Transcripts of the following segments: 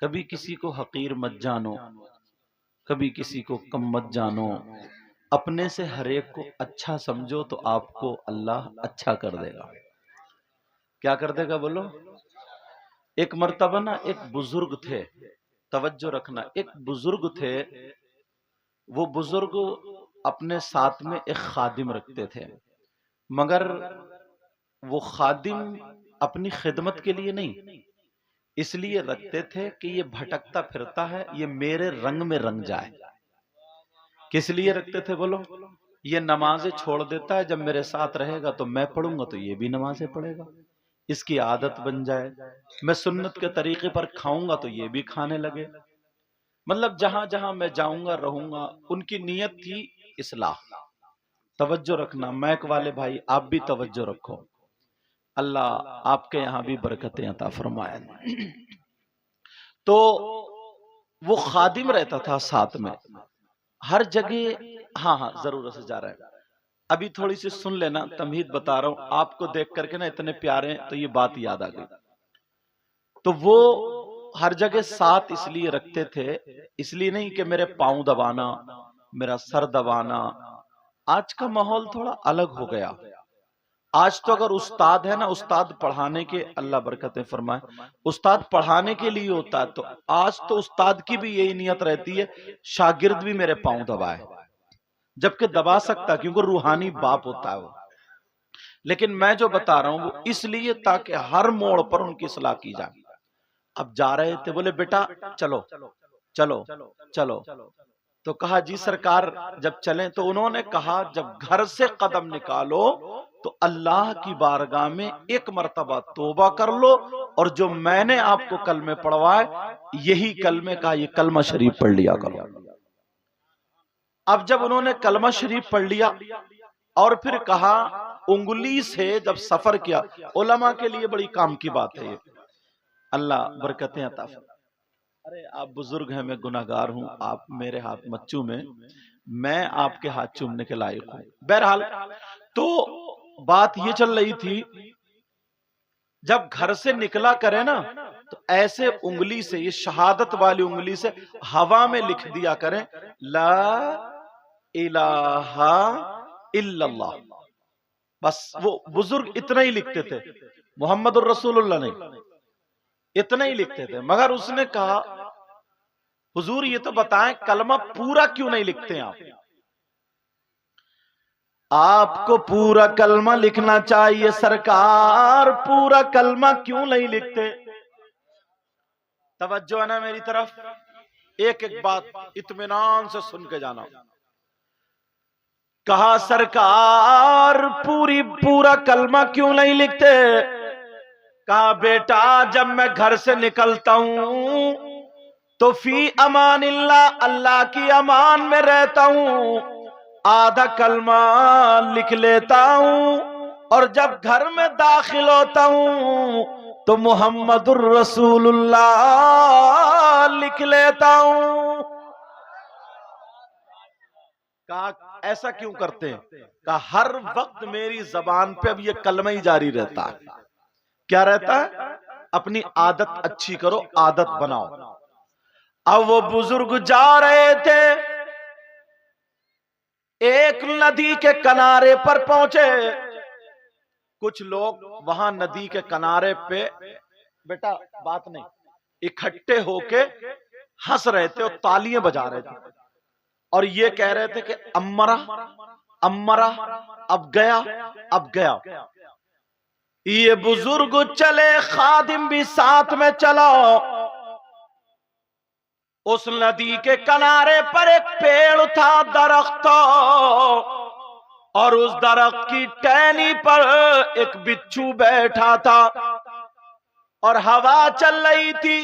کبھی کسی کو حقیر مت جانو، کبھی کسی کو کم مت جانو، اپنے سے ہر ایک کو اچھا سمجھو تو آپ کو اللہ اچھا کر دے گا۔ کیا کر دے گا بولو؟ ایک مرتبہ نا ایک بزرگ تھے، توجہ رکھنا، ایک بزرگ تھے، وہ بزرگ اپنے ساتھ میں ایک خادم رکھتے تھے، مگر وہ خادم اپنی خدمت کے لیے نہیں، اس لیے رکھتے تھے کہ یہ بھٹکتا پھرتا ہے، یہ میرے رنگ میں رنگ جائے۔ کس لیے رکھتے تھے بولو؟ یہ نمازیں چھوڑ دیتا ہے، جب میرے ساتھ رہے گا تو میں پڑھوں گا تو یہ بھی نمازیں پڑھے گا، اس کی عادت بن جائے، میں سنت کے طریقے پر کھاؤں گا تو یہ بھی کھانے لگے، مطلب جہاں جہاں میں جاؤں گا رہوں گا۔ ان کی نیت تھی اصلاح۔ توجہ رکھنا میک والے بھائی، آپ بھی توجہ رکھو، اللہ آپ کے یہاں بھی برکتیں عطا فرمائے۔ تو وہ خادم رہتا تھا ساتھ میں ہر جگہ، ہاں ضرورت سے جا رہا ہے، ابھی تھوڑی سی سن لینا، تمہید بتا رہا ہوں آپ کو، دیکھ کر کے نا اتنے پیارے ہیں تو یہ بات یاد آ گئی۔ تو وہ ہر جگہ ساتھ اس لیے رکھتے تھے، اس لیے نہیں کہ میرے پاؤں دبانا، میرا سر دبانا۔ آج کا ماحول تھوڑا الگ ہو گیا، آج تو اگر استاد ہے نا، استاد پڑھانے کے، اللہ برکتیں فرمائے، استاد پڑھانے کے لیے ہوتا ہے، تو آج تو استاد کی بھی یہی نیت رہتی ہے شاگرد بھی میرے پاؤں دبائے، جبکہ دبا سکتا کیونکہ روحانی باپ ہوتا ہے وہ۔ لیکن میں جو بتا رہا ہوں وہ اس لیے تاکہ ہر موڑ پر ان کی اصلاح کی جائے۔ اب جا رہے تھے، بولے بیٹا چلو چلو چلو، تو کہا جی سرکار جب چلیں، تو انہوں نے کہا جب گھر سے قدم نکالو تو اللہ کی بارگاہ میں ایک مرتبہ توبہ کر لو، اور جو میں نے آپ کو کلمے پڑھوائے یہی کلمے کا، یہ کلمہ شریف پڑھ لیا کرو۔ اب جب انہوں نے کلمہ شریف پڑھ لیا اور پھر کہا انگلی سے جب سفر کیا، علماء کے لیے بڑی کام کی بات ہے یہ، اللہ برکتیں عطا فرمائے۔ ارے آپ بزرگ ہیں، میں گناہگار ہوں، آپ میرے ہاتھ مت چومیں، میں آپ کے ہاتھ چومنے کے لائق ہوں۔ بہرحال تو بات یہ چل رہی تھی، جب گھر سے نکلا کرے نا تو ایسے انگلی سے، یہ شہادت والی انگلی سے ہوا میں لکھ دیا کریں لا الہ الا اللہ، بس وہ بزرگ اتنا ہی لکھتے تھے، محمد الرسول اللہ نہیں، اتنا ہی لکھتے تھے۔ مگر اس نے کہا حضور یہ تو بتائیں کلمہ پورا کیوں نہیں لکھتے آپ؟ آپ کو پورا کلمہ لکھنا چاہیے سرکار، پورا کلمہ کیوں نہیں لکھتے؟ توجہ ہے نا میری طرف، ایک ایک بات اطمینان سے سن کے جانا۔ کہا سرکار پورا کلمہ کیوں نہیں لکھتے؟ کہا بیٹا جب میں گھر سے نکلتا ہوں تو فی امان اللہ، اللہ کی امان میں رہتا ہوں، آدھا کلمہ لکھ لیتا ہوں، اور جب گھر میں داخل ہوتا ہوں تو محمد الرسول اللہ لکھ لیتا ہوں۔ کہا ایسا کیوں کرتے ہیں؟ کہا ہر وقت میری زبان پہ اب یہ کلمہ ہی جاری رہتا ہے۔ کیا رہتا ہے؟ اپنی عادت اچھی کرو، عادت بناؤ۔ اب وہ بزرگ جا رہے تھے، ایک ندی کے کنارے پر پہنچے، کچھ لوگ وہاں ندی کے کنارے پہ بیٹا بات نہیں اکٹھے ہو کے ہنس رہے تھے اور تالیاں بجا رہے تھے، اور یہ کہہ رہے تھے کہ امرا امرا، اب گیا اب گیا۔ یہ بزرگ چلے، خادم بھی ساتھ میں چلا، اس ندی کے کنارے پر ایک پیڑ تھا، درخت، اور اس درخت کی ٹہنی پر ایک بچھو بیٹھا تھا، اور ہوا چل رہی تھی،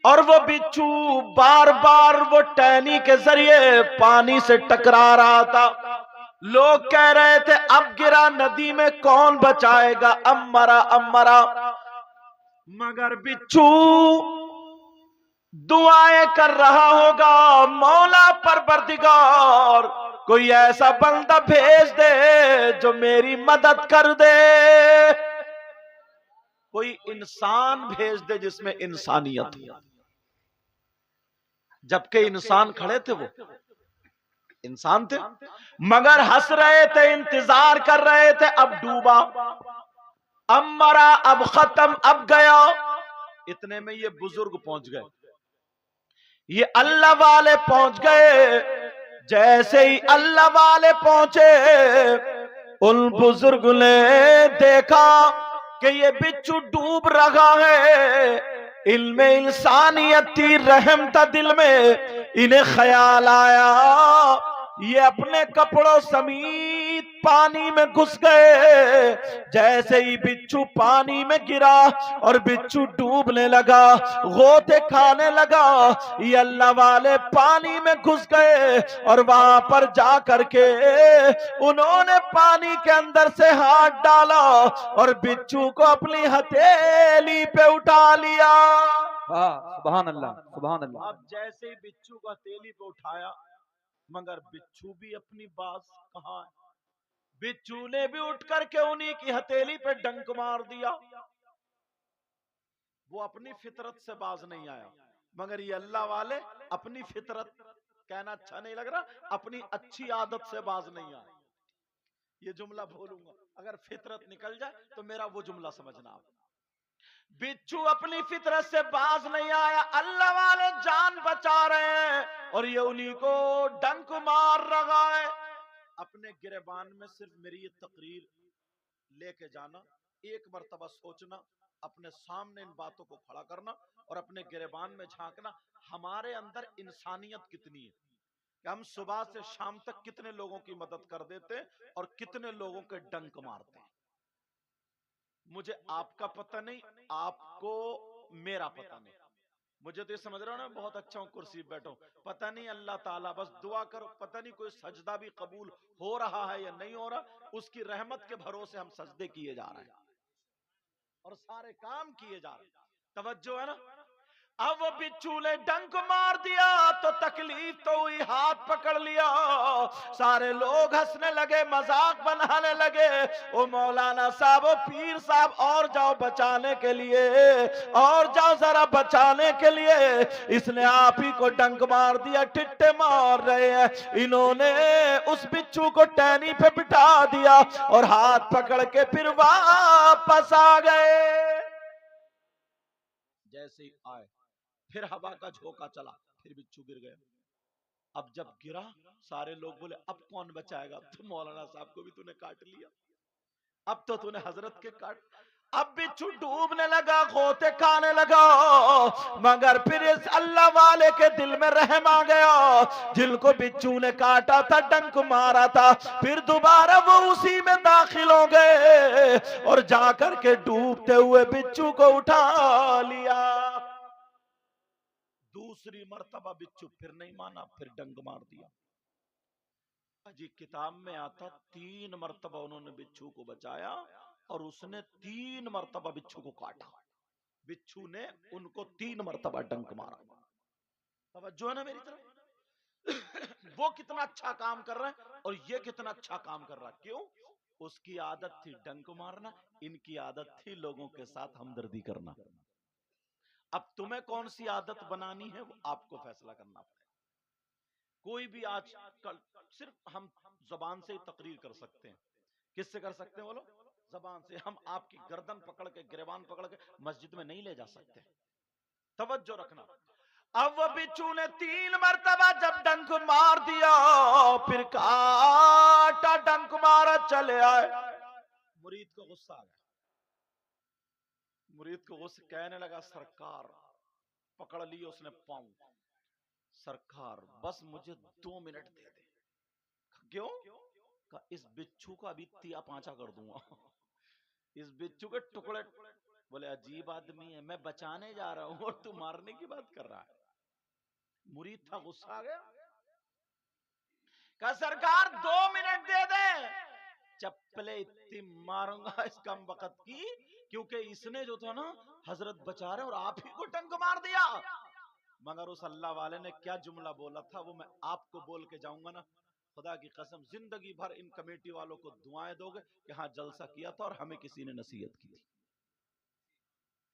اور وہ بچھو بار بار وہ ٹہنی کے ذریعے پانی سے ٹکرا رہا تھا۔ لوگ کہہ رہے تھے اب گرا ندی میں کون بچائے گا، امرا امرا، مگر بچھو دعائیں کر رہا ہوگا، مولا پروردگار کوئی ایسا بندہ بھیج دے جو میری مدد کر دے، کوئی انسان بھیج دے جس میں انسانیت ہو۔ جبکہ انسان کھڑے تھے، وہ انسان تھے مگر ہنس رہے تھے، انتظار کر رہے تھے. اب ڈوبا، اب مرا، اب ختم، اب گیا. اتنے میں یہ بزرگ پہنچ گئے، یہ اللہ والے پہنچ گئے. جیسے ہی اللہ والے پہنچے، ان بزرگ نے دیکھا کہ یہ بچھو ڈوب رہا ہے. علم انسانیت تھی، رحم تھا دل میں. انہیں خیال آیا یہ اپنے کپڑوں سمیت پانی میں گھس گئے. جیسے ہی بچھو پانی میں گرا اور بچھو ڈوبنے لگا، غوطے کھانے لگا، یہ اللہ والے پانی میں گھس گئے اور وہاں پر جا کر کے انہوں نے پانی کے اندر سے ہاتھ ڈالا اور بچھو کو اپنی ہتھیلی پہ اٹھا لیا. سبحان اللہ، سبحان اللہ. اب جیسے ہی بچھو کو ہتھیلی پہ اٹھایا، مگر بچھو بھی اپنی باز کہاں ہے. بچھو نے بھی اٹھ کر کے انہی کی ہتھیلی پہ ڈنک مار دیا. وہ اپنی فطرت سے باز نہیں آیا، مگر یہ اللہ والے اپنی فطرت، کہنا اچھا نہیں لگ رہا، اپنی اچھی عادت سے باز نہیں آئے. یہ جملہ بولوں گا، اگر فطرت نکل جائے تو میرا وہ جملہ سمجھنا آپ. بچھو اپنی فطرت سے باز نہیں آیا، اللہ والے جان بچا رہے ہیں اور یہ انہی کو ڈنک مار رہا ہے. اپنے گریبان میں صرف میری یہ تقریر لے کے جانا، ایک مرتبہ سوچنا، اپنے سامنے ان باتوں کو کھڑا کرنا اور اپنے گریبان میں جھانکنا، ہمارے اندر انسانیت کتنی ہے کہ ہم صبح سے شام تک کتنے لوگوں کی مدد کر دیتے اور کتنے لوگوں کے ڈنک مارتے ہیں. مجھے آپ کا پتہ نہیں، آپ کو میرا پتہ نہیں. مجھے تو یہ سمجھ رہا ہوں نا بہت اچھا ہوں، کرسی بیٹھو، پتہ نہیں اللہ تعالیٰ، بس دعا کرو، پتہ نہیں کوئی سجدہ بھی قبول ہو رہا ہے یا نہیں ہو رہا. اس کی رحمت کے بھروسے ہم سجدے کیے جا رہے ہیں اور سارے کام کیے جا رہے ہیں. توجہ ہے نا. اب وہ بچھو نے ڈنک مار دیا تو تکلیف تو ہوئی، ہاتھ پکڑ لیا، سارے لوگ ہنسنے لگے، مذاق بنانے لگے. او مولانا صاحب، او پیر صاحب، اور جاؤ بچانے کے لیے، اور جاؤ ذرا بچانے کے لیے، اس نے آپ ہی کو ڈنک مار دیا. ٹٹے مار رہے ہیں. انہوں نے اس بچھو کو ٹہنی پہ بٹھا دیا اور ہاتھ پکڑ کے پھر واپس آ گئے. جیسے ہی آئے پھر ہوا کا جھوکا چلا، پھر بچھو گر گیا. اب جب گرا سارے لوگ بولے اب کون بچائے گا؟ تو مولانا صاحب کو بھی تو نے کاٹ لیا، اب تو نے حضرت کے کاٹ. اب بچھو ڈوبنے لگا، غوطے کھانے لگا، مگر پھر اس اللہ والے کے دل میں رحم آ گیا. جن کو بچھو نے کاٹا تھا، ڈنک مارا تھا، پھر دوبارہ وہ اسی میں داخل ہو گئے اور جا کر کے ڈوبتے ہوئے بچھو کو اٹھا لیا. دوسری مرتبہ بچھو پھر نہیں مانا، پھر ڈنک مار دیا. جی کتاب میں آتا 3 مرتبہ انہوں نے بچھو کو بچایا اور اس نے 3 مرتبہ بچھو کو کاٹا. بچھو نے ان کو 3 مرتبہ ڈنک مارا. توجہ ہے نا میری طرف. وہ کتنا اچھا کام کر رہا ہے اور یہ کتنا اچھا کام کر رہا ہے. کیوں؟ اس کی عادت تھی ڈنک مارنا، ان کی عادت تھی لوگوں کے ساتھ ہمدردی کرنا. اب تمہیں کون سی عادت بنانی ہے وہ آپ کو فیصلہ کرنا پڑے. کوئی بھی آج کل صرف ہم زبان سے ہی تقریر کر سکتے ہیں. کس سے کر سکتے ہیں بولو؟ زبان سے. ہم آپ کی گردن پکڑ کے، گریبان پکڑ کے مسجد میں نہیں لے جا سکتے. توجہ رکھنا. اب وہ بچھو نے 3 مرتبہ جب ڈنک مار دیا، پھر کاٹا، ڈنک مارا، چلے آئے. مرید کو غصہ آ گیا. مرید کو غصہ، کہنے لگا سرکار، پکڑ لی اس نے پاؤں، سرکار بس مجھے 2 منٹ دے دے. کیوں؟ کہ اس بچھو کا ابھی تیا پانچا کر دوں گا، اس بچھو کے ٹکڑے. بولے عجیب آدمی ہے، میں بچانے جا رہا ہوں اور تو مارنے کی بات کر رہا ہے. مرید تھا، غصہ آ گیا، کہ سرکار 2 منٹ دے دے، چپلے اتنی ماروں گا اس کم وقت کی، کیونکہ اس نے جو تھا نا حضرت بچا رہے اور آپ ہی کو ڈنک مار دیا. مگر اس اللہ والے نے کیا جملہ بولا تھا وہ میں آپ کو بول کے جاؤں گا نا. خدا کی قسم زندگی بھر ان کمیٹی والوں کو دعائیں دو گے کہ ہاں جلسہ کیا تھا اور ہمیں کسی نے نصیحت کی تھی.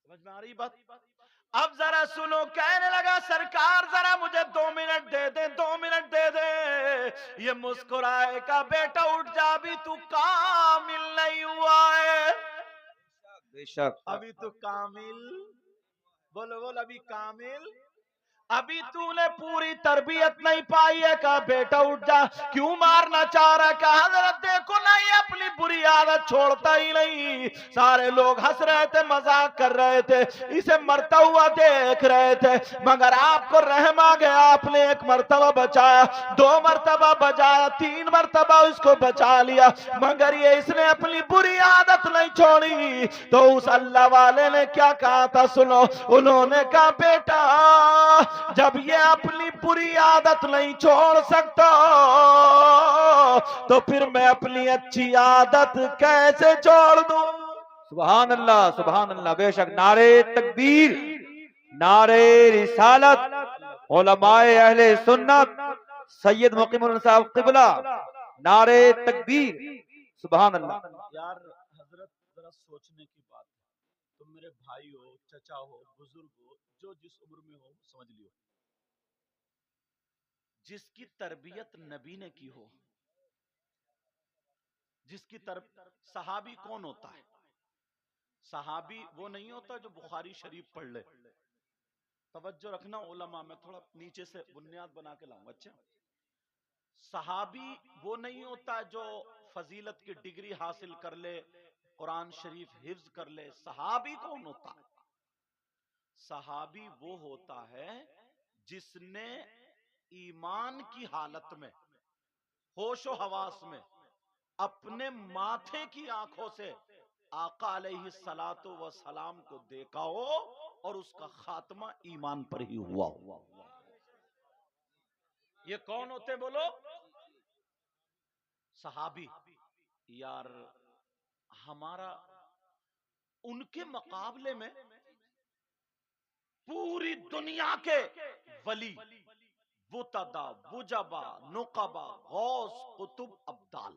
سمجھ میں آ رہی بات؟ اب ذرا سنو، کہنے لگا سرکار ذرا مجھے 2 منٹ دے دے، 2 منٹ دے دے۔ یہ مسکرائے کا بیٹا اٹھ جا، ابھی تو کامل نہیں ہوا ہے، بے شک ابھی تو کامل، بولو بولو، ابھی کامل، ابھی تو نے پوری تربیت نہیں پائی ہے۔ کہا بیٹا اٹھ جا، کیوں مارنا چاہ رہا ہے؟ کہا حضرت دیکھو نا، یہ اپنی بری عادت چھوڑتا ہی نہیں۔ سارے لوگ ہنس رہے تھے، مذاق کر رہے تھے، اسے مرتا ہوا دیکھ رہے تھے، مگر آپ کو رحم آ گیا، آپ نے 1 مرتبہ بچایا، 2 مرتبہ بچایا، 3 مرتبہ اس کو بچا لیا، مگر یہ اس نے اپنی بری عادت نہیں چھوڑی۔ تو اس اللہ والے نے کیا کہا تھا سنو، انہوں نے کہا بیٹا جب یہ اپنی بری عادت نہیں چھوڑ سکتا تو پھر میں اپنی اچھی عادت کیسے چھوڑ دوں؟ سبحان اللہ سبحان اللہ، بے شک نعرے تکبیر، نعرے رسالت، علماء اہل سنت، سید مقیم الحسن صاحب قبلہ، نعرے تکبیر، سبحان اللہ۔ یار حضرت ذرا سوچنے کی بات ہے، تم میرے بھائی ہو، چچا ہو، بزرگ ہو، جو جس عمر میں ہو سمجھ لیو، جس کی تربیت نبی نے کی ہو، جس کی صحابی کون ہوتا ہے؟ صحابی وہ نہیں ہوتا جو بخاری شریف پڑھ لے، توجہ رکھنا علماء، میں تھوڑا نیچے سے بنیاد بنا کے لاؤں، اچھا؟ صحابی وہ نہیں ہوتا جو فضیلت کی ڈگری حاصل کر لے، قرآن شریف حفظ کر لے۔ صحابی کون ہوتا ہے؟ صحابی وہ ہوتا ہے جس نے ایمان کی حالت میں، ہوش و حواس میں، اپنے ماتھے کی آنکھوں سے آقا علیہ السلام کو دیکھا ہو اور اس کا خاتمہ ایمان پر ہی ہوا ہوا۔ یہ کون ہوتے بولو؟ صحابی۔ یار ہمارا ان کے مقابلے میں پوری دنیا کے ولی، بتدا، بجبا، نقبا، غوث، قطب، ابدال،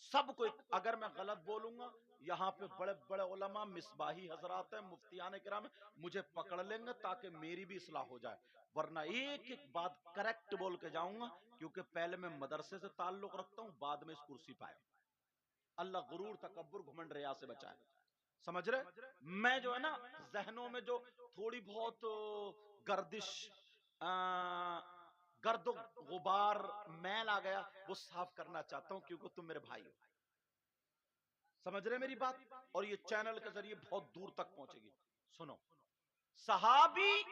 سب کو، اگر میں غلط بولوں گا یہاں پہ بڑے بڑے علماء مصباحی حضرات ہیں، مفتیان کرام ہیں، مجھے پکڑ لیں گے تاکہ میری بھی اصلاح ہو جائے، ورنہ ایک ایک بات کریکٹ بول کے جاؤں گا، کیونکہ پہلے میں مدرسے سے تعلق رکھتا ہوں، بعد میں اس کرسی پہ آیا۔ اللہ غرور، تکبر، گھمنڈ، ریا سے بچائے، سمجھ رہے؟ میں جو ہے نا ذہنوں میں جو تھوڑی بہت گردش، گرد و غبار، میل آ گیا، وہ صاف کرنا چاہتا ہوں، کیونکہ تم میرے بھائی ہو، سمجھ رہے میری بات؟ اور یہ چینل کے ذریعے بہت دور تک پہنچے گی۔ سنو، صحابی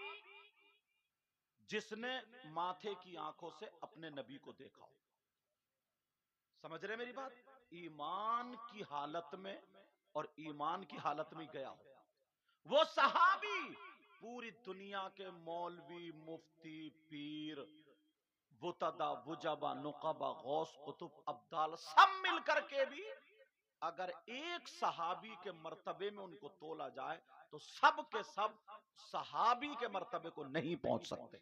جس نے ماتھے کی آنکھوں سے اپنے نبی کو دیکھا ہو، سمجھ رہے میری بات؟ ایمان کی حالت میں، اور ایمان کی حالت میں گیا ہو، وہ صحابی پوری دنیا کے مولوی، مفتی، پیر، بتدا، بجبا، نقبا، غوث، قطب، ابدال، سب مل کر کے بھی اگر ایک صحابی کے مرتبے میں ان کو تولا جائے تو سب کے سب صحابی کے مرتبے کو نہیں پہنچ سکتے۔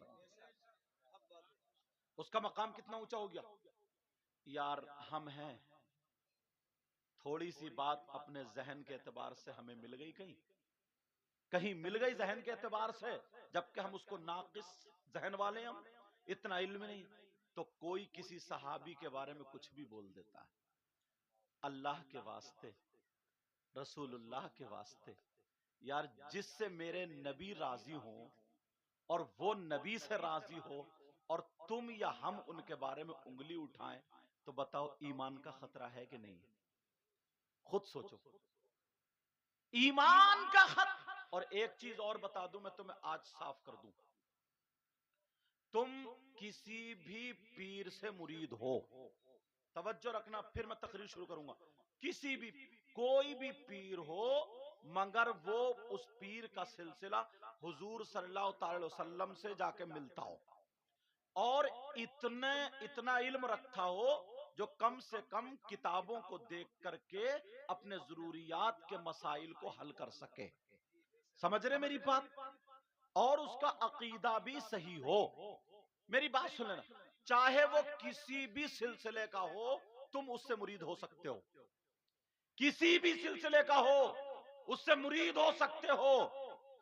اس کا مقام کتنا اونچا ہو گیا؟ یار ہم ہیں، تھوڑی سی بات اپنے ذہن کے اعتبار سے ہمیں مل گئی، کہیں مل گئی ذہن کے اعتبار سے، جبکہ ہم اس کو ناقص ذہن والے ہیں، ہم اتنا علم نہیں، تو کوئی کسی صحابی کے بارے میں کچھ بھی بول دیتا ہے۔ اللہ کے واسطے، رسول اللہ کے واسطے، یار جس سے میرے نبی راضی ہوں اور وہ نبی سے راضی ہو، اور تم یا ہم ان کے بارے میں انگلی اٹھائیں، تو بتاؤ ایمان کا خطرہ ہے کہ نہیں؟ خود سوچو، ایمان کا خطرہ۔ اور ایک چیز اور بتا دوں، میں تمہیں آج صاف کر دوں، تم کسی بھی پیر سے مرید ہو، توجہ رکھنا، پھر میں تقریر شروع کروں گا، کسی بھی، کوئی بھی پیر ہو، مگر وہ اس پیر کا سلسلہ حضور صلی اللہ تعالی وسلم سے جا کے ملتا ہو، اور اتنا علم رکھتا ہو جو کم سے کم کتابوں کو دیکھ کر کے اپنے ضروریات کے مسائل کو حل کر سکے، سمجھ رہے میری بات؟ اور اس کا عقیدہ بھی صحیح ہو۔ میری بات سن لینا، چاہے وہ کسی بھی سلسلے کا ہو، تم اس سے مرید ہو سکتے ہو، کسی بھی سلسلے کا ہو اس سے مرید ہو سکتے ہو،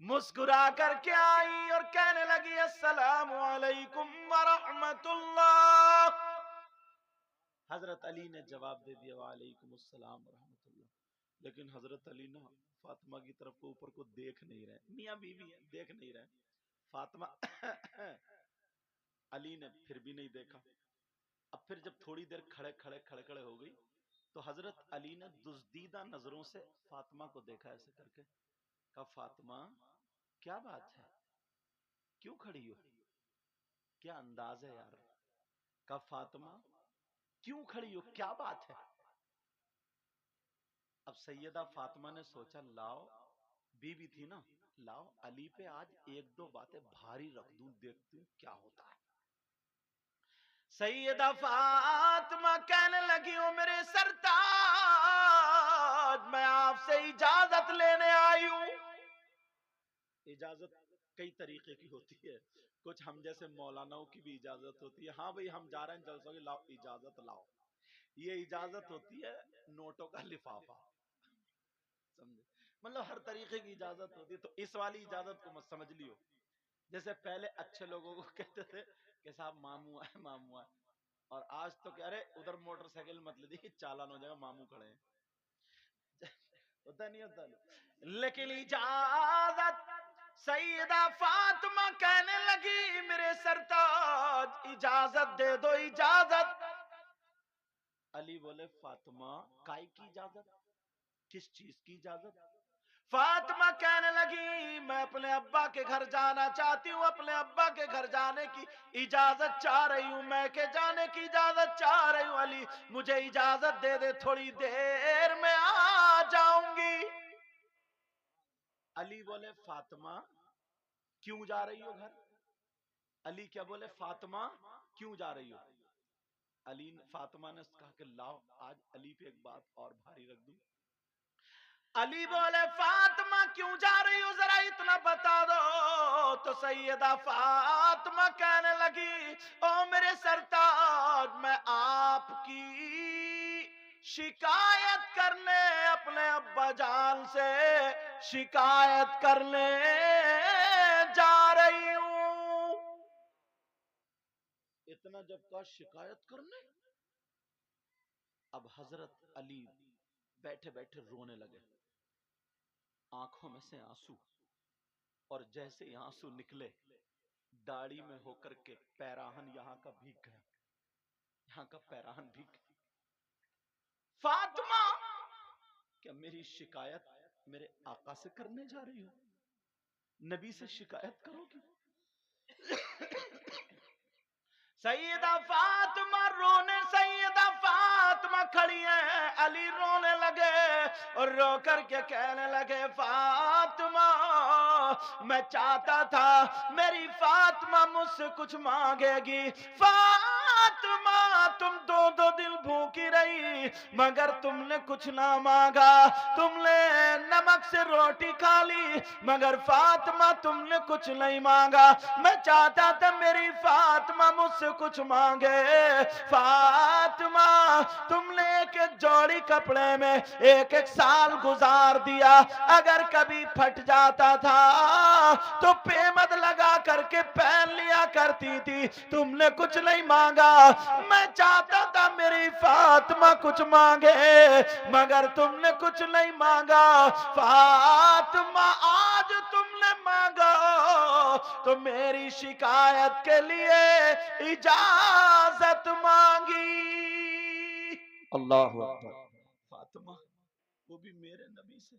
مسکرا کر کے آئی اور کہنے لگی السلام علیکم ورحمت اللہ. حضرت علی نے جواب دے دیا وعلیکم السلام ورحمت اللہ. لیکن حضرت علی نا فاطمہ کی طرف کو اوپر کو دیکھ نہیں رہے، میاں بیوی ہیں دیکھ نہیں رہے. فاطمہ علی نے پھر بھی نہیں دیکھا. اب پھر جب تھوڑی دیر کھڑے ہو گئی تو حضرت علی نے دزدیدہ نظروں سے فاطمہ کو دیکھا ایسے کر کے. کہا فاطمہ کیا بات ہے، کیوں کھڑی ہو، کیا انداز ہے یار. کہا فاطمہ کیوں کھڑی ہو، کیا بات ہے. اب سیدہ فاطمہ نے سوچا لاؤ، بیوی تھی نا، لاؤ علی پہ آج ایک دو باتیں بھاری رکھ دوں، دیکھتی ہوں کیا ہوتا ہے. سیدہ فاطمہ کہنے لگی ہوں میرے سرتاج میں آپ سے اجازت لینے آئی ہوں. اجازت کئی طریقے کی ہوتی ہے، کچھ ہم جیسے مولاناؤں کی بھی اجازت ہوتی ہے، ہاں بھئی ہم جا رہے ہیں جلسوں کی، لاؤ اجازت لاؤ. یہ اجازت ہوتی ہے نوٹوں کا لفافہ، سمجھے، مطلب ہر طریقے کی اجازت ہوتی ہے. تو اس والی اجازت کو مت سمجھ لیو. جیسے پہلے اچھے لوگوں کو کہتے تھے کہ صاحب ماموں آئے ماموں آئے، اور آج تو کہہ رہے ادھر موٹر سائیکل مت لے دیکھیے چالان ہو جائے گا ماموں کھڑے ہیں. ہوتا نہیں ہوتا. لیکن اجازت سیدہ فاطمہ کہنے لگی میرے سرتاج اجازت دے دو اجازت. علی بولے فاطمہ کائی کی اجازت، کس چیز کی اجازت. فاطمہ کہنے لگی میں اپنے ابا کے گھر جانا چاہتی ہوں، اپنے ابا کے گھر جانے کی اجازت چاہ رہی ہوں، میں کے جانے کی اجازت چاہ رہی ہوں. علی مجھے اجازت دے دے، تھوڑی دیر میں آ جاؤں گی. علی بولے فاطمہ کیوں جا رہی ہو گھر. علی کیا بولے فاطمہ کیوں جا رہی ہو. علی فاطمہ نے کہا کہ لاؤ آج علی پہ ایک بات اور بھاری رکھ دوں. علی بولے فاطمہ کیوں جا رہی ہو ذرا اتنا بتا دو. تو سیدہ فاطمہ کہنے لگی او میرے سرتاج میں آپ کی شکایت کرنے اپنے ابا جان سے شکایت کرنے جا رہی ہوں. اتنا جب کا شکایت کرنے، اب حضرت علی بیٹھے بیٹھے رونے لگے، آنکھوں میں سے آنسو، اور جیسے ہی آنسو نکلے داڑھی میں ہو کر کے پیراہن یہاں کا بھیگ گیا، یہاں کا پیراہن بھیگ گیا. فاطمہ کیا میری شکایت میرے آقا سے کرنے جا رہی ہو، نبی سے شکایت کرو گی. سیدہ فاطمہ رونے، سیدہ فاطمہ کھڑی ہیں، علی رونے لگے اور رو کر کے کہنے لگے فاطمہ میں چاہتا تھا میری فاطمہ مجھ سے کچھ مانگے گی. فاطمہ تم دو دن بھوکی رہی مگر تم نے کچھ نہ مانگا، تم نے نمک سے روٹی کھا لی مگر فاطمہ تم نے کچھ نہیں مانگا. میں چاہتا تھا میری فاطمہ مجھ سے کچھ مانگے. فاطمہ تم نے ایک ایک جوڑی کپڑے میں ایک ایک سال گزار دیا، اگر کبھی پھٹ جاتا تھا تو پیمد لگا کر کے پہن لیا کرتی تھی، تم نے کچھ نہیں مانگا. میں چاہتا تھا میری فاطمہ کچھ مانگے مگر تم نے کچھ نہیں مانگا. فاطمہ آج تم نے مانگا تو میری شکایت کے لیے اجازت مانگی. اللہ اکبر. فاطمہ وہ بھی میرے نبی سے.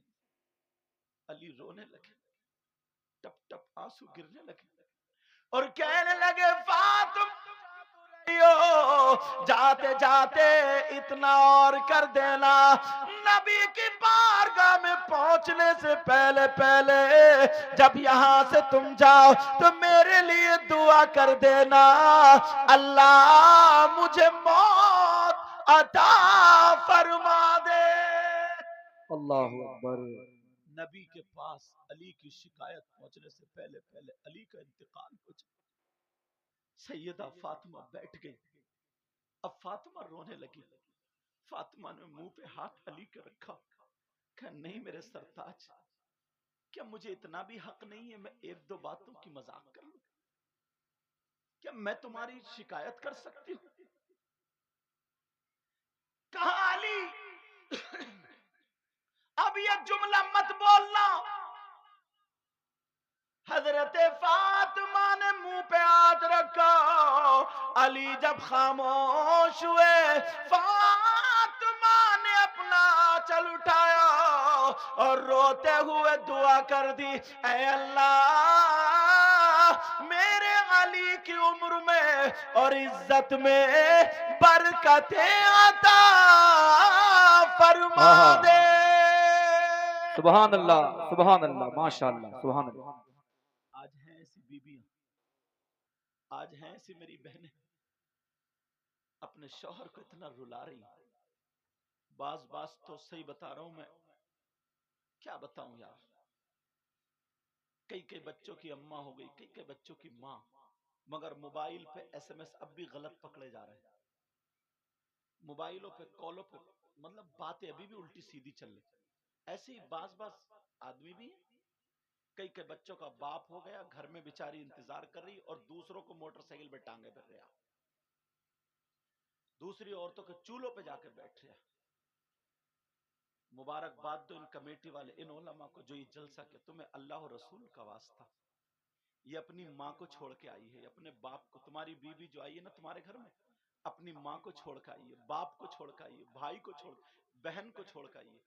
علی رونے لگے، ٹپ ٹپ آنسو گرنے لگے اور کہنے لگے فاطمہ جاتے جاتے اتنا اور کر دینا، نبی کی بارگاہ میں پہنچنے سے پہلے پہلے جب یہاں سے تم جاؤ تو میرے لیے دعا کر دینا اللہ مجھے موت عطا فرما دے. اللہ اکبر. نبی کے پاس علی کی شکایت پہنچنے سے پہلے پہلے علی کا انتقال ہو جائے. سیدہ فاطمہ بیٹھ گئی. اب فاطمہ رونے لگی. فاطمہ نے منہ پہ ہاتھ علی کے رکھا، کہ نہیں میرے سرتاج کیا مجھے اتنا بھی حق نہیں ہے میں ایک دو باتوں کی مذاق کر لوں؟ کیا میں تمہاری شکایت کر سکتی ہوں؟ کہا علی اب یہ جملہ مت بولنا. حضرت فاطمہ نے منہ پہ ہاتھ رکھا. علی جب خاموش ہوئے فاطمہ نے اپنا چل اٹھایا اور روتے ہوئے دعا کر دی, اے اللہ میرے علی کی عمر میں اور عزت میں برکتیں عطا فرما دے. سبحان اللہ ماشاءاللہ سبحان اللہ. آج ہیں ایسی بیویاں, آج ہیں ایسی میری بہنیں اپنے شوہر کو اتنا رلا رہی. بعض تو صحیح بتا رہا ہوں میں, کیا بتاؤں یار. کئی بچوں کی اماں ہو گئی, کئی بچوں کی ماں, مگر موبائل پہ ایس ایم ایس اب بھی غلط پکڑے جا رہے ہیں. موبائلوں پہ کالوں پہ مطلب باتیں ابھی بھی الٹی سیدھی چل رہی. ایسے ہی بعض آدمی بھی ہیں, کئی بچوں کا باپ ہو گیا, گھر میں بیچاری انتظار کر رہی اور دوسروں کو موٹر سائیکل پہ ٹانگے پھر رہا, دوسری عورتوں کے چولہوں پہ جا کے بیٹھ رہا. مبارکباد دو ان کمیٹی والے, ان علماء کو جو یہ جلسہ کیا, تمہیں اللہ و رسول کا واسطہ, یہ اپنی ماں کو چھوڑ کے آئی ہے, اپنے باپ کو. تمہاری بیوی جو آئی ہے نا تمہارے گھر میں, اپنی ماں کو چھوڑ کے آئی ہے, باپ کو چھوڑ کے آئی ہے, بھائی کو چھوڑ, بہن کو چھوڑ کے آئی ہے.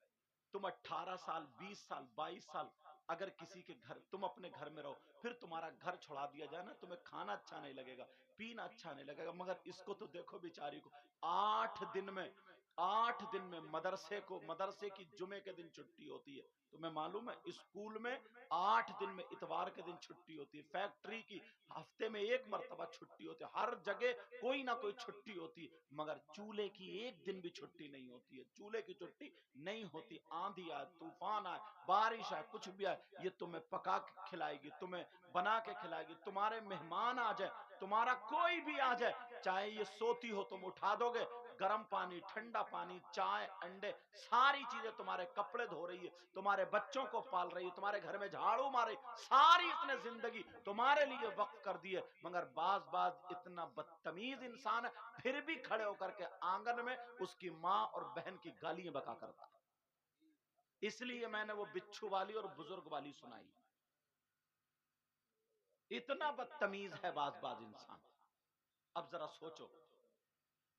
تم 18 سال 20 سال 22 سال اگر کسی کے گھر, تم اپنے گھر میں رہو, پھر تمہارا گھر چھوڑا دیا جائے نا, تمہیں کھانا اچھا نہیں لگے گا, پینا اچھا نہیں لگے گا. مگر اس کو تو دیکھو بیچاری کو, 8 دن میں مدرسے کی جمعے کے دن چھٹی ہوتی ہے. تمہیں معلوم ہے اسکول میں 8 دن میں, اتوار کے دن چھٹی ہوتی ہے. فیکٹری کی ہفتے میں 1 مرتبہ چھٹی ہوتی ہے. ہر جگہ کوئی نہ کوئی چھٹی ہوتی ہے, مگر چولہے کی 1 دن بھی چھٹی نہیں ہوتی ہے. چولہے کی چھٹی نہیں ہوتی. آندھی آئے, طوفان آئے, بارش آئے, کچھ بھی آئے, یہ تمہیں پکا کے کھلائے گی, تمہیں بنا کے کھلائے گی. تمہارے مہمان آ جائے, تمہارا کوئی بھی آ جائے, چاہے یہ سوتی ہو تم اٹھا دو گے, گرم پانی, ٹھنڈا پانی, چائے, انڈے, ساری چیزیں, تمہارے کپڑے دھو رہی ہے, تمہارے بچوں کو پال رہی ہے, تمہارے گھر میں جھاڑو مار رہی, ساری اتنے زندگی تمہارے لیے وقف کر دی ہے. مگر بعض اتنا بدتمیز انسان ہے, پھر بھی کھڑے ہو کر کے آنگن میں اس کی ماں اور بہن کی گالیاں بکا کرتا ہے. اس لیے میں نے وہ بچھو والی اور بزرگ والی سنائی. اتنا بدتمیز ہے بعض انسان. اب ذرا سوچو.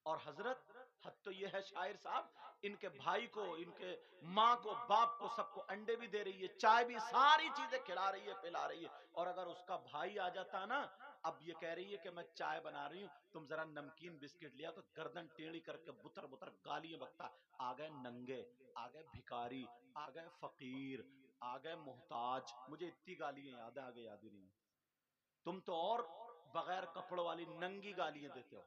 اور حضرت حد تو یہ ہے شاعر صاحب, ان کے بھائی کو, ان کے ماں کو, باپ کو, سب کو انڈے بھی دے رہی ہے, چائے بھی, ساری چیزیں کھلا رہی ہے, پلا رہی ہے. اور اگر اس کا بھائی آ جاتا نا, اب یہ کہہ رہی ہے کہ میں چائے بنا رہی ہوں, تم ذرا نمکین بسکٹ لیا, تو گردن ٹیڑھی کر کے بتر گالیاں بکتا. آ گئے ننگے, آ گئے بھکاری, آ گئے فقیر, آ گئے محتاج. مجھے اتنی گالیاں یاد ہے, آگے یاد ہی نہیں. تم تو اور بغیر کپڑوں والی ننگی گالیاں دیتے ہو.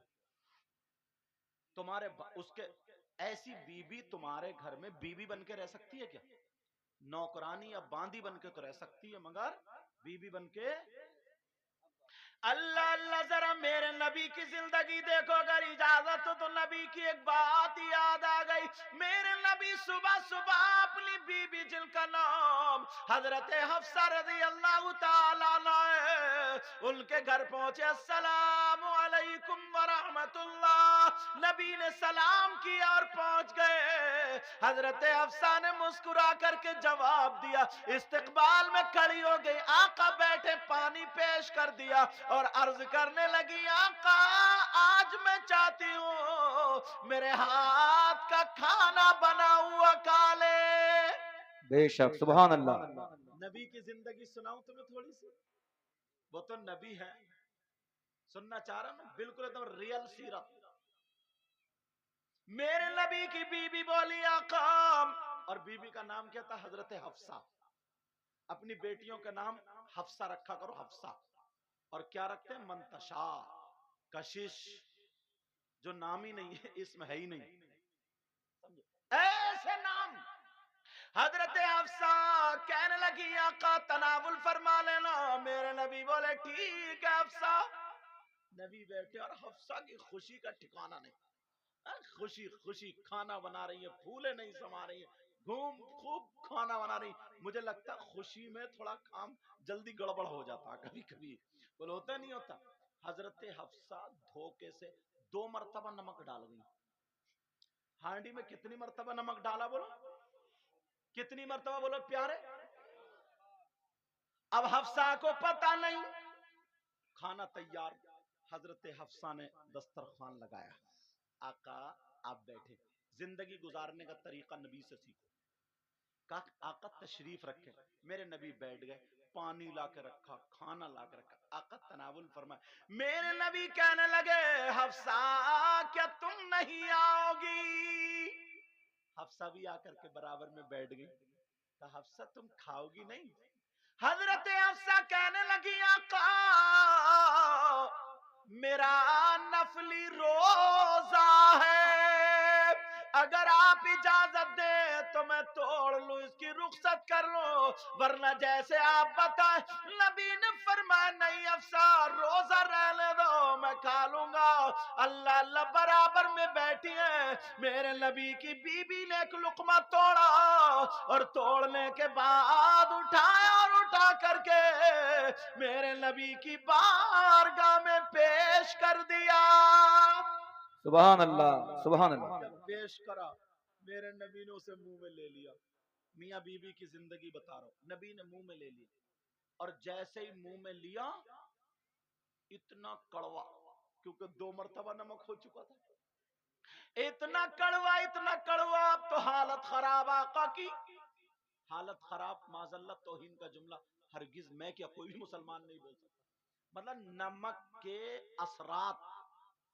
تمہارے اس کے ایسی بیوی تمہارے گھر میں بیوی بن کے رہ سکتی ہے کیا؟ نوکرانی یا باندی بن کے تو رہ سکتی ہے, مگر بیوی بن کے. اللہ اللہ, ذرا میرے نبی کی زندگی دیکھو, اگر اجازت تو نبی کی ایک بات یاد آ گئی. میرے نبی صبح اپنی بیوی جن کا نام حضرت حفصہ رضی اللہ تعالیٰ عنہ, ان کے گھر پہنچے. السلام علیکم ورحمت اللہ, نبی نے سلام کیا اور پہنچ گئے. حضرت حفصہ نے مسکرا کر کے جواب دیا, استقبال میں کھڑی ہو گئی. آقا بیٹھے, پانی پیش کر دیا اور عرض کرنے لگی, آقا آج میں چاہتی ہوں میرے ہاتھ کا کھانا بنا ہوا کھا لے. بے شک سبحان اللہ. نبی کی زندگی سناؤں تمہیں تھوڑی سی, وہ تو نبی ہے, سننا چاہ رہا ہوں, بالکل ایک دم ریئل سیرت. میرے نبی کی بیوی بولی, آقا, اور بیوی کا نام کیا تھا؟ حضرت حفصہ. اپنی بیٹیوں کا نام حفصہ رکھا کرو, حفصہ. اور کیا رکھتے ہیں؟ منتشا, کشش, جو نام ہی نہیں ہے, اسم ہے ہی نہیں, ایسے نام. حضرت حفصہ کہنے لگی, آقا تناول فرما لینا. میرے نبی بولے, ٹھیک ہے حفصہ. نبی بیٹھے اور حفصہ کی خوشی کا ٹھکانہ نہیں. خوشی کھانا بنا رہی ہے, پھولے نہیں سما رہی ہے, خوب کھانا بنا رہی. مجھے لگتا ہے خوشی میں تھوڑا کام جلدی گڑبڑ ہو جاتا کبھی کبھی. بولے ہوتا نہیں ہوتا. حضرت حفصہ دھوکے سے 2 مرتبہ نمک ڈال گئی. ہانڈی میں کتنی مرتبہ نمک ڈالا بولو؟ کتنی مرتبہ بولو پیارے؟ اب حفصہ کو پتا نہیں. کھانا تیار. حضرت حفصہ نے دسترخوان لگایا. آقا آپ بیٹھے. زندگی گزارنے کا طریقہ نبی سے سیکھو. آقا تشریف رکھے. میرے نبی بیٹھ گئے. پانی لا کے رکھا, کھانا لا کے رکھا. آقا تناول فرمائے. میرے نبی کہنے لگے حفصہ کیا تم نہیں آؤ گی؟ حفصہ بھی آ کر کے برابر میں بیٹھ گئی. کہا حفصہ تم کھاؤ گی نہیں؟ حضرت حفصہ کہنے لگی آقا میرا نفلی روزہ ہے, اگر آپ اجازت دیں تو میں توڑ لوں, اس کی رخصت کر لوں, ورنہ جیسے آپ بتائیں. نبی نے فرمایا نہیں حفصہ روزہ رہنے دو, میں کھا لوں گا. اللہ اللہ برابر میں بیٹھی ہیں. میرے نبی کی بیوی نے ایک لقمہ توڑا اور توڑنے کے بعد اٹھایا اور اٹھا کر کے میرے نبی کی بارگاہ میں پیش کر دیا. سبحان اللہ سبحان اللہ. جب پیش کرا میرے نبی نے اسے منہ میں لے لیا. میاں بیوی کی زندگی بتا رہا ہوں. نبی نے منہ میں لے لیا اور جیسے ہی منہ میں لیا اتنا کڑوا, کیونکہ 2 مرتبہ نمک ہو چکا تھا, اتنا کڑوا. اب تو حالت خراب. آقا کی حالت خراب. معذاللہ توہین کا جملہ ہرگز میں کیا کوئی بھی مسلمان نہیں بول سکتا. مطلب نمک کے اثرات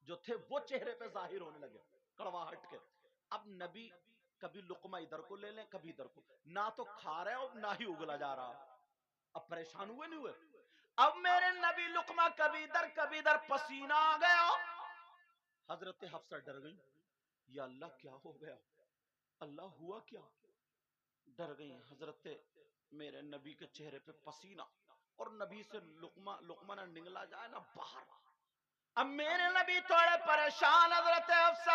جو تھے وہ چہرے پہ ظاہر ہونے لگے کڑواہٹ کے. اب نبی کبھی لقمہ ادھر کو لے لیں کبھی ادھر کو, نہ تو کھا رہے اور نہ ہی اگلا جا رہا. اب پریشان ہوئے نہیں ہوئے؟ اب میرے نبی لقمہ کبھی ادھر پسینہ آ گیا. حضرت حفصہ ڈر گئی. یا اللہ کیا ہو گیا, اللہ ہوا کیا؟ ڈر گئی. حضرت میرے نبی کے چہرے پہ پسینہ اور نبی سے لقمہ نہ نگلا جائے نہ باہر. اب میرے نبی تھوڑے پریشان. حضرت حفصہ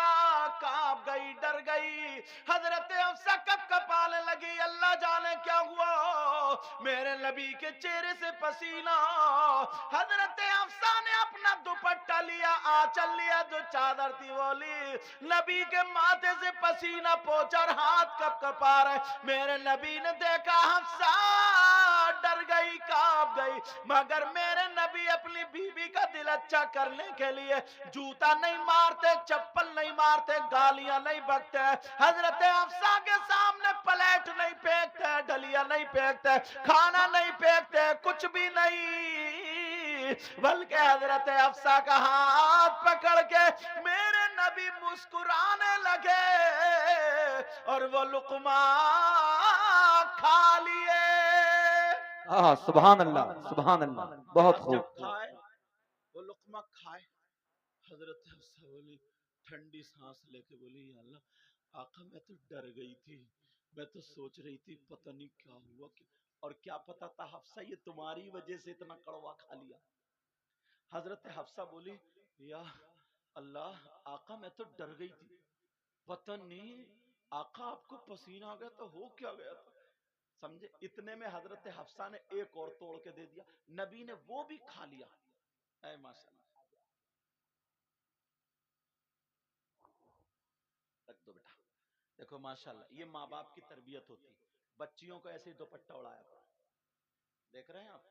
کانپ گئی, ڈر گئی. حضرت حفصہ کپانے لگی. اللہ جانے کیا ہوا, میرے نبی کے چہرے سے پسینہ. حضرت حفصہ نے اپنا دوپٹہ لیا, آنچل لیا, جو چادر تھی وہ لی, نبی کے ماتھے سے پسینہ پوچھا اور ہاتھ کپا رہے. میرے نبی نے دیکھا حفصہ ڈر گئی, کانپ گئی, مگر میرے نبی اپنی بیوی کا دل اچھا کرنے کے لیے جوتا نہیں مارتے, چپل نہیں مارتے, گالیاں نہیں بکتے. حضرت حفصہ کے سامنے پلیٹ نہیں پھینکتے, ڈلیا نہیں پھینکتے, کھانا نہیں پھینکتے, کچھ بھی نہیں, بلکہ حضرت حفصہ کا ہاتھ پکڑ کے میرے نبی مسکرانے لگے اور وہ لقمہ کھا لیے. سبحان اللہ سبحان اللہ. بہت خوب. جب کھائے وہ لقمہ کھائے, حضرت حفصہ بولی ٹھنڈی سانس لے کے بولی یا اللہ آقا میں تو ڈر گئی تھی, میں تو سوچ رہی تھی پتہ نہیں کیا ہوا, اور کیا پتا تھا حفصہ یہ تمہاری وجہ سے اتنا کڑوا کھا لیا. حضرت حفصہ بولی یا اللہ آقا میں تو ڈر گئی تھی, پتہ نہیں آقا آپ کو پسینہ آ گیا تو ہو کیا گیا تھا. سمجھے؟ اتنے میں حضرت حفصہ نے ایک اور توڑ کے دے دیا, نبی نے وہ بھی کھا لیا. اے ماشاءاللہ, رکھ دو بیٹا. دیکھو ماشاءاللہ یہ ماں باپ کی تربیت ہوتی. بچیوں کو ایسے ہی دوپٹہ اڑایا کرو. دیکھ رہے ہیں آپ,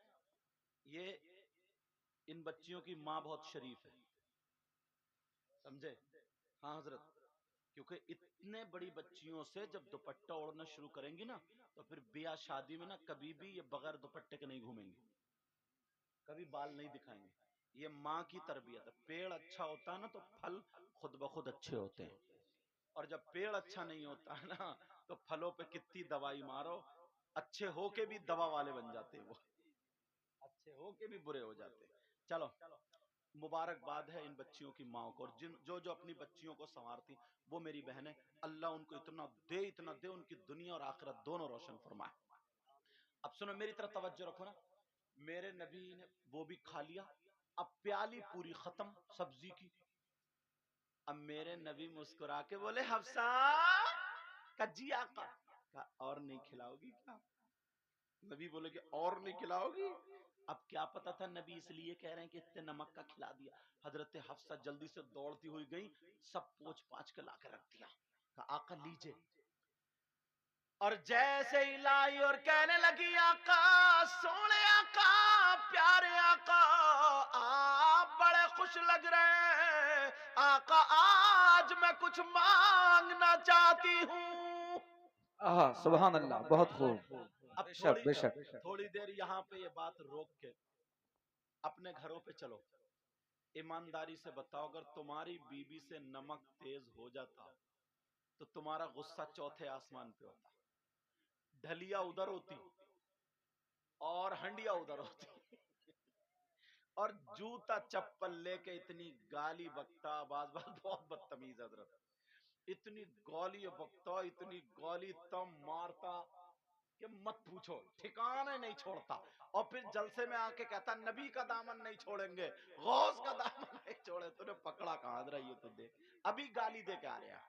یہ ان بچیوں کی ماں بہت شریف ہے, سمجھے؟ ہاں حضرت, کیونکہ اتنے بڑی بچیوں سے جب دوپٹہ اوڑھنا شروع کریں گی نا تو پھر بیاہ شادی میں نا کبھی بھی یہ بغیر دوپٹے کے نہیں گھومیں گی, کبھی بال نہیں دکھائیں گے. یہ ماں کی تربیت ہے. پیڑ اچھا ہوتا ہے نا تو پھل خود بخود اچھے ہوتے ہیں, اور جب پیڑ اچھا نہیں ہوتا ہے نا تو پھلوں پہ کتنی دوائی مارو اچھے ہو کے بھی دوا والے بن جاتے ہیں, وہ اچھے ہو کے بھی برے ہو جاتے ہیں. چلو مبارکباد ہے ان بچیوں کی ماں کو, اور جو اپنی بچیوں کو سنوارتی وہ میری بہنیں, اللہ ان کو اتنا دے ان کی دنیا اور آخرت دونوں روشن فرمائے. اب سنو میری طرف توجہ رکھو نا. میرے نبی نے وہ بھی کھا لیا. اب پیالی پوری ختم سبزی کی. اب میرے نبی مسکرا کے بولے حفصہ, کہ جی آقا, کہا اور نہیں کھلاؤ گی کیا؟ نبی بولے کہ اور نہیں کھلاؤ گی؟ اب کیا پتا تھا نبی اس لیے کہہ رہے ہیں کہ اتنے نمک کا کھلا دیا۔ حضرت حفصہ جلدی سے دوڑتی ہوئی گئی، سب پوچھ پاچھ کے لا کے رکھ دیا، کہا آقا لیجئے۔ اور جیسے ہی لائی اور کہنے لگی آقا، سونے آقا، پیارے آقا، آپ بڑے خوش لگ رہے ہیں، آقا آج میں کچھ مانگنا چاہتی ہوں۔ سبحان اللہ، بہت خوب، اب بے شک بے شک۔ تھوڑی دیر یہاں پہ یہ بات روک کے اپنے گھروں پہ چلو، ایمانداری سے بتاؤ اگر تمہاری بیوی سے نمک تیز ہو جاتا تو تمہارا غصہ چوتھے آسمان پہ ہوتا، ڈھلیا ادھر ہوتی اور ہنڈیا ادھر ہوتی، اور جوتا چپل لے کے اتنی گالی بکتا، بعض بہت بدتمیز حضرت، اتنی گالی بکتا، اتنی گالی تم مارتا کہ مت پوچھو، ٹھکانے نہیں چھوڑتا۔ اور پھر جلسے میں آ کے کہتا نبی کا دامن نہیں چھوڑیں گے، غوث کا دامن نہیں چھوڑے، تو نے پکڑا کہاں؟ ادھر یہ تو دیکھ، ابھی گالی دے کے آ رہا،